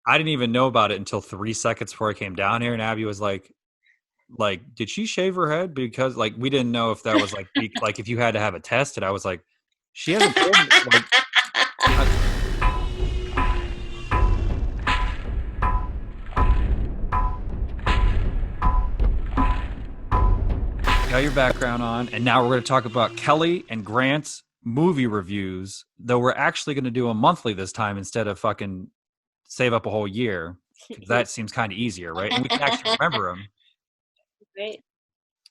I didn't even know about it until 3 seconds before I came down here, and Abby was like, did she shave her head? Because like we didn't know if that was like if you had to have a test, and I was like, she hasn't told me like. I, Got your background on, and now we're going to talk about Kelly and Grant's movie reviews. Though we're actually going to do a monthly this time instead of fucking save up a whole year, because that seems kind of easier, right? And we can actually remember them. Right.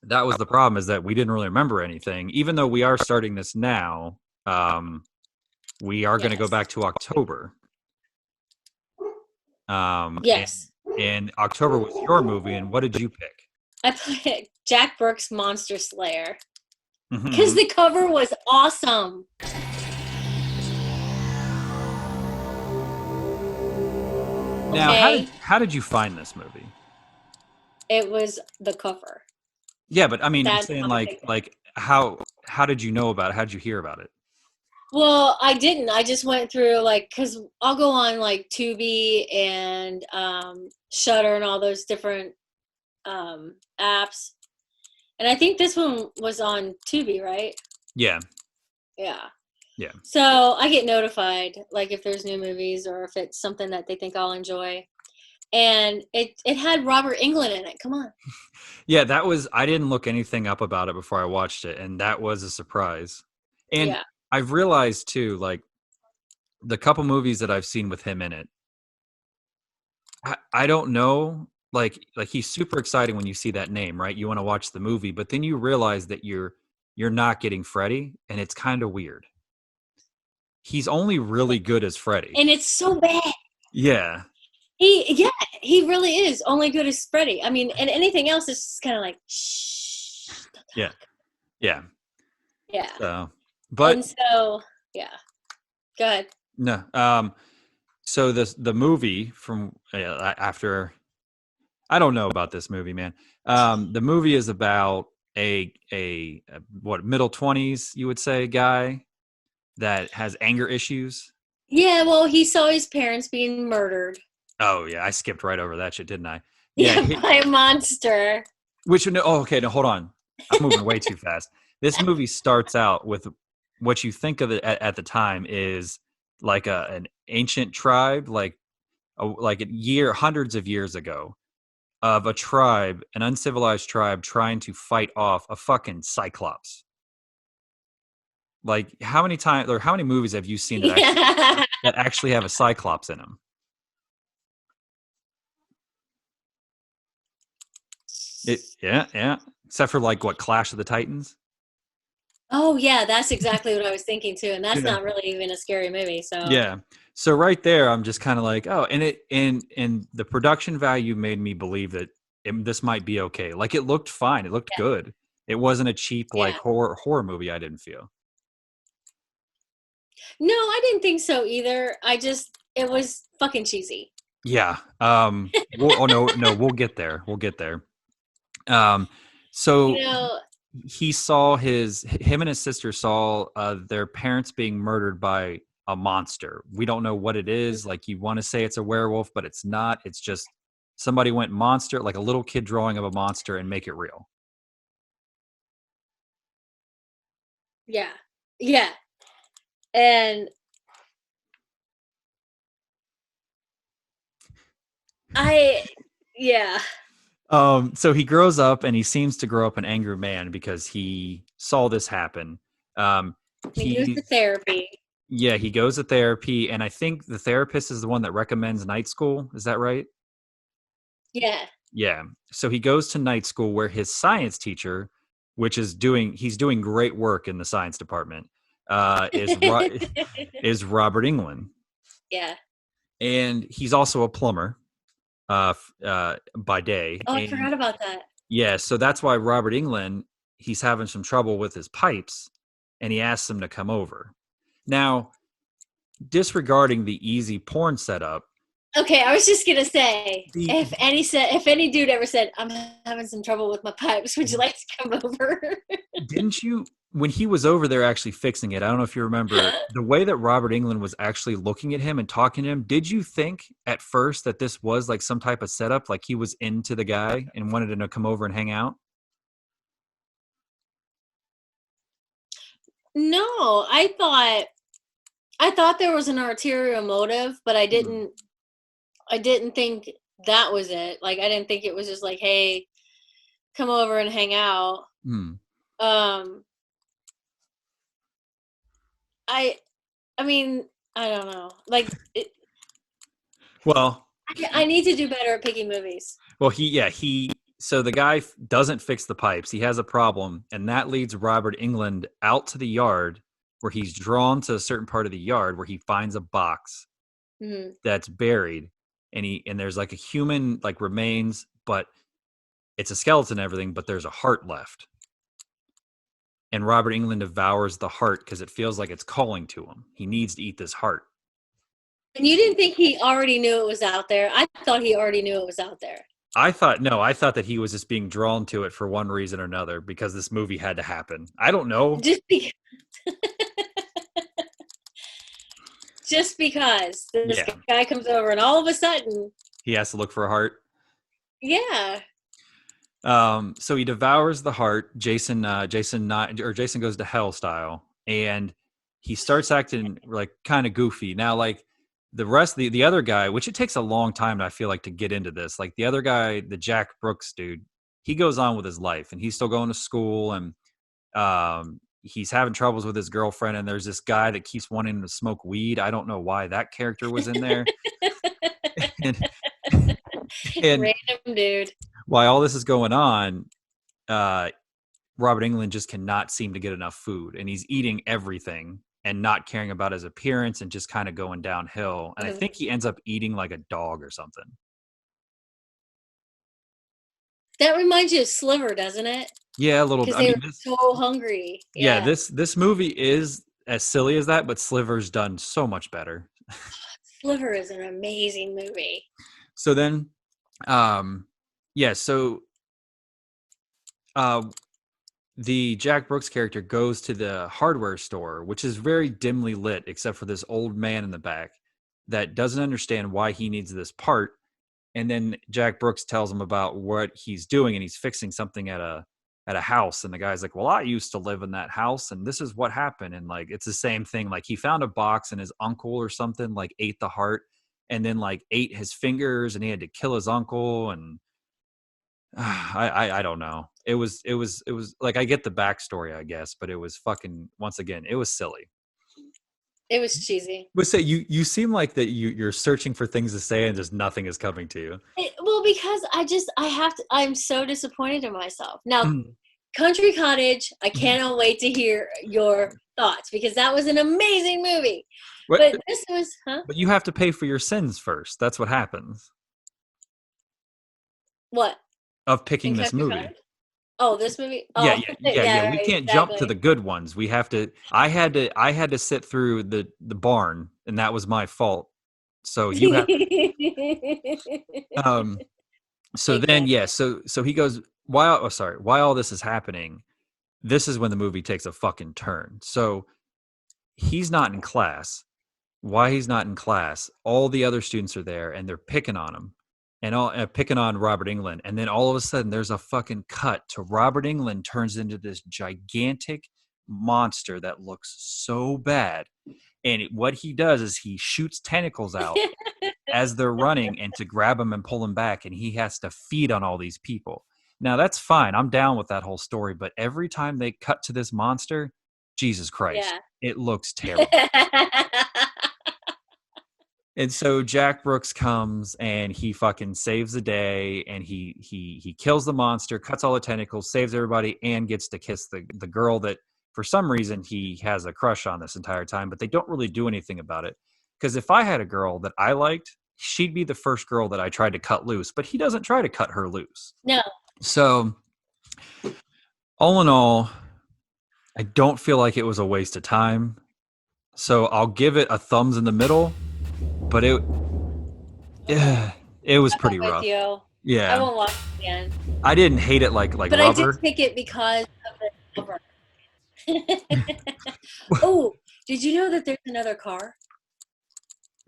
That was the problem, is that we didn't really remember anything, even though we are starting this now. We are going to go back to October. Yes. And October was your movie, and what did you pick? I put Jack Burke's Monster Slayer because Mm-hmm. the cover was awesome. Now, Okay. how did you find this movie? It was the cover. Yeah, but I mean, I'm That's saying how big. like how did you know about it? How did you hear about it? Well, I didn't. I just went through like because I'll go on like Tubi and Shutter and all those different apps, and I think this one was on Tubi, right? Yeah, Yeah. yeah. So I get notified like if there's new movies or if it's something that they think I'll enjoy. And it had Robert Englund in it. Come on. Yeah, that was, I didn't look anything up about it before I watched it, and that was a surprise. And Yeah. I've realized too, like the couple movies that I've seen with him in it, I don't know, like he's super exciting when you see that name, right? You want to watch the movie, but then you realize that you're not getting Freddy, and it's kind of weird. He's only really good as Freddy. And it's so bad. Yeah, Yeah, he really is only good as Freddy. I mean, and anything else is just kind of like, shh, don't yeah, talk. yeah. Yeah. So, but And so, yeah, go ahead. no. So the movie from after, I don't know about this movie, man. The movie is about a what, middle 20s, you would say, guy that has anger issues. Yeah, well, he saw his parents being murdered. Oh yeah, I skipped right over that shit, didn't I? Yeah, Yeah, by a monster. which no, oh, okay, no, hold on. I'm moving way too fast. This movie starts out with what you think of it at the time is like an ancient tribe, like a year, hundreds of years ago, of a tribe, an uncivilized tribe, trying to fight off a fucking cyclops. Like, how many times or how many movies have you seen Yeah. that actually have a cyclops in them? Yeah, yeah. Except for like what, Clash of the Titans. Oh, yeah, that's exactly what I was thinking too. And that's Yeah. not really even a scary movie. So, Yeah. So right there, I'm just kind of like, oh, and the production value made me believe that this might be okay. Like, it looked fine. It looked yeah, good. It wasn't a cheap like yeah. horror movie. I didn't feel. No, I didn't think so either. It was fucking cheesy. Yeah. Oh no, we'll get there. We'll get there. Um. You So know, he saw him and his sister saw their parents being murdered by a monster. We don't know what it is. Like, you want to say it's a werewolf, but it's not. It's just somebody went monster, like a little kid drawing of a monster, and make it real. yeah, yeah. And I, yeah, So he grows up, and he seems to grow up an angry man because he saw this happen. Um, he goes to he therapy. Yeah, he goes to therapy, and I think the therapist is the one that recommends night school. Is that right? Yeah. Yeah. So he goes to night school where his science teacher, which he's doing great work in the science department, is Robert England, Yeah. and he's also a plumber by day. Oh, I And forgot about that. yeah, so that's why Robert England, he's having some trouble with his pipes, and he asks him to come over. Now, disregarding the easy porn setup, Okay, I was just gonna say, the if any dude ever said, "I'm having some trouble with my pipes, would you like to come over?" didn't you? when he was over there actually fixing it, I don't know if you remember the way that Robert Englund was actually looking at him and talking to him. Did you think at first that this was like some type of setup, like he was into the guy and wanted him to come over and hang out? No, I thought there was an ulterior motive, but Hmm. I didn't think that was it. Like I didn't think it was just like, hey, come over and hang out. Hmm. Um I I mean, I don't know. Like Well, I need to do better at picking movies. well, so the guy doesn't fix the pipes. He has a problem, and that leads Robert Englund out to the yard where he's drawn to a certain part of the yard where he finds a box Mhm. that's buried, and there's like a human like remains, but it's a skeleton and everything, but there's a heart left. And Robert Englund devours the heart because it feels like it's calling to him. He needs to eat this heart. And you didn't think he already knew it was out there. I thought he already knew it was out there. I thought that he was just being drawn to it for one reason or another because this movie had to happen. I don't know. Just because just because this Yeah, guy comes over and all of a sudden, he has to look for a heart. yeah. So he devours the heart. Jason goes to hell style, and he starts acting like kind of goofy. Now, like the rest, the other guy, which it takes a long time, I feel like, to get into this. Like the other guy, the Jack Brooks dude, he goes on with his life, and he's still going to school, and he's having troubles with his girlfriend. And there's this guy that keeps wanting to smoke weed. I don't know why that character was in there, and and Random dude. while all this is going on, uh, Robert Englund just cannot seem to get enough food, and he's eating everything and not caring about his appearance and just kind of going downhill. And I Mhm. think he ends up eating like a dog or something. That reminds you of Sliver, doesn't it? Yeah, a little bit. Because I they mean, were so hungry. yeah, Yeah. this movie is as silly as that, but Sliver's done so much better. Sliver is an amazing movie. So then, um, yeah, so uh, the Jack Brooks character goes to the hardware store, which is very dimly lit, except for this old man in the back that doesn't understand why he needs this part. And then Jack Brooks tells him about what he's doing, and he's fixing something at a house. And the guy's like, "Well, I used to live in that house, and this is what happened." And like, it's the same thing. Like, he found a box, and his uncle or something like ate the heart, and then like ate his fingers, and he had to kill his uncle. And I don't know. It was like, I get the backstory, I guess, but it was fucking, once again, it was silly. It was cheesy. But say you seem like that you're searching for things to say and just nothing is coming to you. Well, because I have to, I'm so disappointed in myself. Now, Mhm. Country Cottage, I Mhm. cannot wait to hear your thoughts because that was an amazing movie. What? But this was, huh? But you have to pay for your sins first. That's what happens What? of picking In this Country movie. Cottage? Oh, this movie? Yeah, Oh, yeah, yeah, yeah. yeah, We right, can't jump to the exactly. good ones. We have to. I had to sit through the barn, and that was my fault. So you have. Um. So then, yeah. Exactly. So he goes. While oh, sorry. While all this is happening, this is when the movie takes a fucking turn. So he's not in class. Why he's not in class? All the other students are there, and they're picking on him, and all picking on Robert Englund. And then all of a sudden, there's a fucking cut to Robert Englund turns into this gigantic monster that looks so bad. And what he does is he shoots tentacles out as they're running, and to grab him and pull him back, and he has to feed on all these people. Now that's fine. I'm down with that whole story. But every time they cut to this monster, Jesus Christ, Yeah. it looks terrible. And so Jack Brooks comes and he fucking saves the day, and he kills the monster, cuts all the tentacles, saves everybody, and gets to kiss the girl that for some reason he has a crush on this entire time, but they don't really do anything about it. Because if I had a girl that I liked, she'd be the first girl that I tried to cut loose, but he doesn't try to cut her loose. No. So all in all, I don't feel like it was a waste of time. So I'll give it a thumbs in the middle, but yeah, it was I'm pretty with rough. you. I Yeah, won't watch it again. I didn't hate it like But I did Rubber. pick it because of the cover. Oh, did you know that there's another car?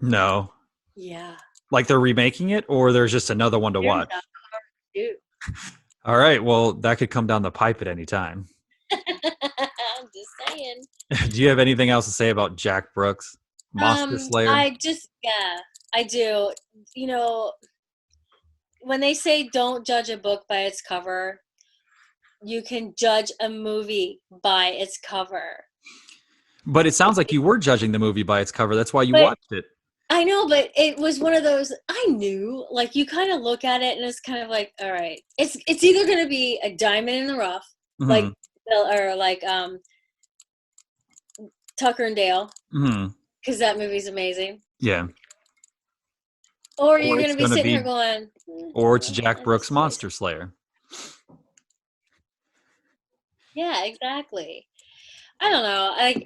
No. Yeah, Like they're remaking it, or there's just another one to there's watch? a dude. All right. Well, that could come down the pipe at any time. I'm just saying. Do you have anything else to say about Jack Brooks, Monster Slayer? Yeah, I do. You know, when they say don't judge a book by its cover, you can judge a movie by its cover. But it sounds like you were judging the movie by its cover. That's why you But watched it. I know, but it was one of those I knew. Like you kind of look at it and it's kind of like, all right, it's either going to be a diamond in the rough, like Hmm. or like Tucker and Dale, Hmm. because that movie's amazing, Yeah. or Or you're going it's to be gonna sitting here be, going, or it's Jack I Brooks, just Monster Slayer. yeah, exactly. I don't know.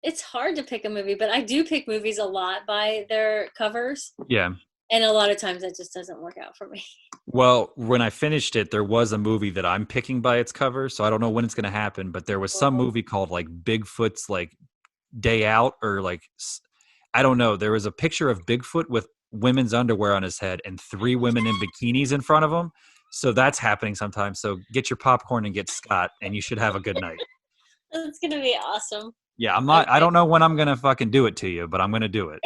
It's hard to pick a movie, but I do pick movies a lot by their covers, Yeah. and a lot of times that just doesn't work out for me. Well, when I finished it, there was a movie that I'm picking by its cover, so I don't know when it's going to happen. But there was some movie called like Bigfoot's like Day Out, or like I don't know. There was a picture of Bigfoot with women's underwear on his head and three women in bikinis in front of him. So that's happening sometimes. So get your popcorn and get Scott, and you should have a good night. It's gonna be awesome. Yeah, I'm not. I Okay. don't know when I'm gonna fucking do it to you, but I'm gonna do it.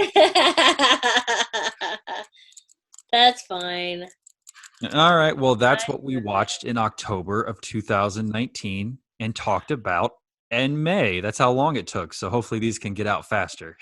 That's fine. All right. Well, that's I what we watched in October of 2019 and talked about in May. That's how long it took. So hopefully these can get out faster.